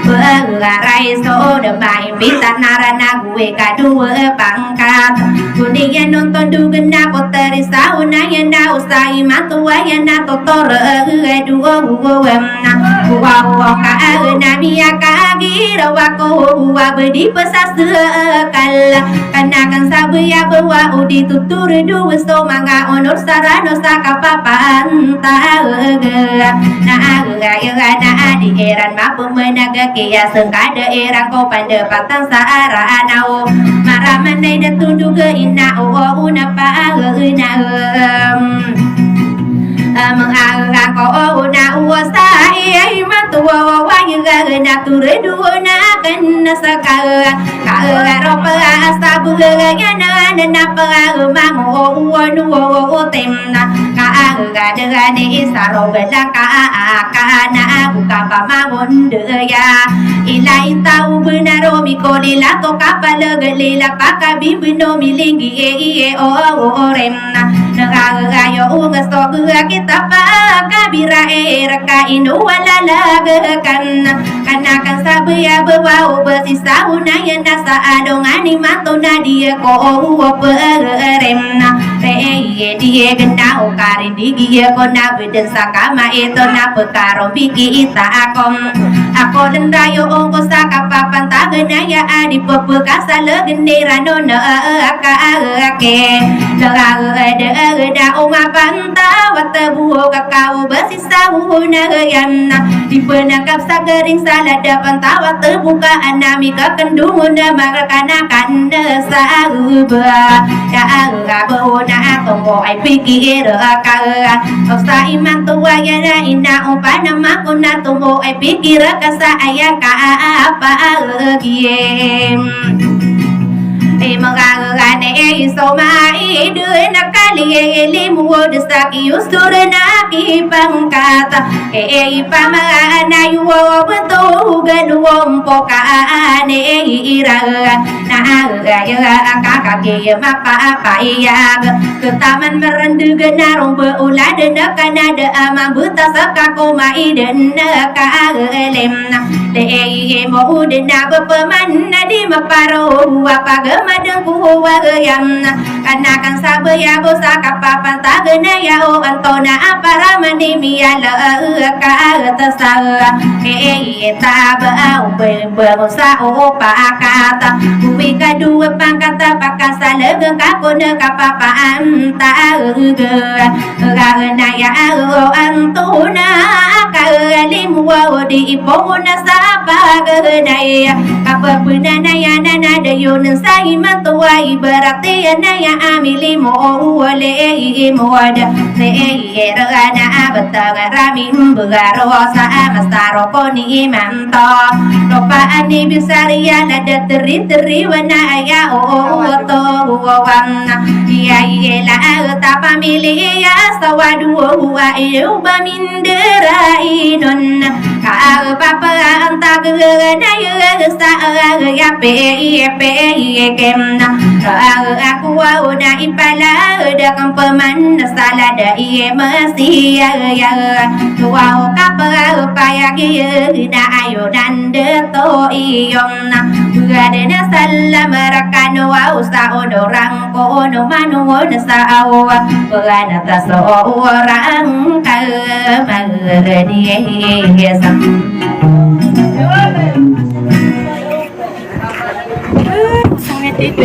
[SPEAKER 2] bagarai so de mai bita nara nagui kadu pangkata kat kuningan nonton dugen na poteri sauna ya na usai matua ya na totor dua na wa ka na mia ka gira wa ko wa bedi pesas kal kanakan sabu ya bawa udi tutur dua so manga onor sarano sakapapan ta na ya na di eran ma pemenaga kia sengkada erang ko pande patang saara nao maraman nei datundu ke ina o una pa na mengarang ko na uasa ai matua wa yuga na ture duona kan saka ka ropa asabu ya na pa ma mo nu temna ka ga ni saro bela ka na buka pa ma bonde ya ilai tau benaro mi ko lila to kapal gelila paka bibino milingi o remna ga yo ngasto kita pa kabira raka inu wala lagakan kanakan sabya bawa besisa unaya nasa adongani matona dia ko peremna reye dia gena ukari dia ko na beden sakama itu na pekaro biki ita ako dan rayo ongko sakapapan tagena ya adi pepekasa legendera nona ake da oma panta wata buho kakao besisa huna yana di penangkap sagering salada pantawa terbuka anami kekendungan makana kanda sauba ya bahuna tonggo ai pikir ka sa iman tua ya ina upana makuna tonggo ai pikir kasa ayaka apa giem magagane so mai đưa na kali li mua de saki ustur na ki pangkata pa na yu betu ganuom poka ne ira na ya ka ke ma pa ya ke taman merendu genarong beula de na kanada ama buta saka ko mai den ka lemna le mo de na bepaman na di maparo apa gemadeng kuwa yamna kanakan sabya bosa kapapan tagena ya o antona apara mani miala ka tasala ta ba bosa o pakata kuwi kadua pangkata pakasa legeng kakone kapapaan ta na ya o antona ka limu di ipona sapa genaya kapapuna na ya na de yun sai matua ibarate na ya amili mo wale moda ne rana abata ramin bugaro sa amastaro ko ni manto ropa ani bisaria la detri wana ya to wana ya la ta pamili ya sawadu wa ba mindera inon ka papa anta na ya sa ya pe kemna aku na ipala da kampaman salada ie masih ya tua kapal paya na ayo dan de to iomna gade na salam rakano usa odorang ko no manu na sa awa pagana ta so orang ka magadi sam Sangat itu